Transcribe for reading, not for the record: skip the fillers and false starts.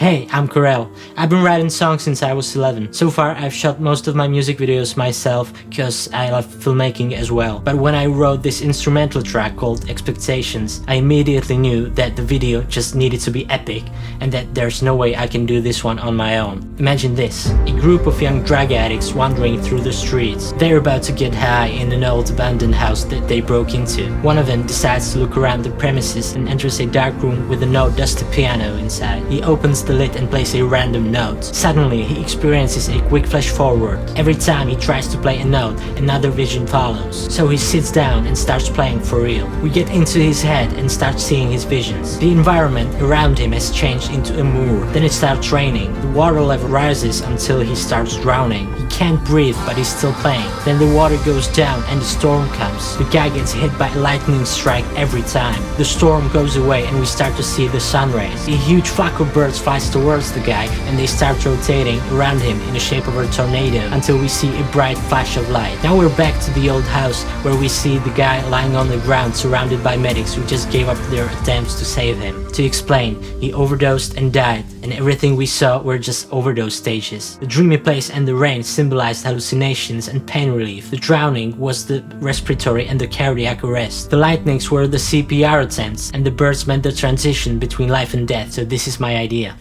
Hey, I'm Corel. I've been writing songs since I was 11. So far, I've shot most of my music videos myself because I love filmmaking as well. But when I wrote this instrumental track called Expectations, I immediately knew that the video just needed to be epic and that there's no way I can do this one on my own. Imagine this, a group of young drug addicts wandering through the streets. They're about to get high in an old abandoned house that they broke into. One of them decides to look around the premises and enters a dark room with an old dusty piano inside. He opens the lid and plays a random note. Suddenly, he experiences a quick flash forward. Every time he tries to play a note, another vision follows. So he sits down and starts playing for real. We get into his head and start seeing his visions. The environment around him has changed into a moor. Then it starts raining. The water level rises until he starts drowning. He can't breathe, but he's still playing. Then the water goes down and the storm comes. The guy gets hit by a lightning strike every time. The storm goes away and we start to see the sun rays. A huge flock of birds flies towards the guy and they start rotating around him in the shape of a tornado until we see a bright flash of light. Now we're back to the old house where we see the guy lying on the ground surrounded by medics who just gave up their attempts to save him. To explain, he overdosed and died, and everything we saw were just overdose stages. The dreamy place and the rain symbolized hallucinations and pain relief. The drowning was the respiratory and the cardiac arrest. The lightnings were the CPR attempts, and the birds meant the transition between life and death, so this is my idea.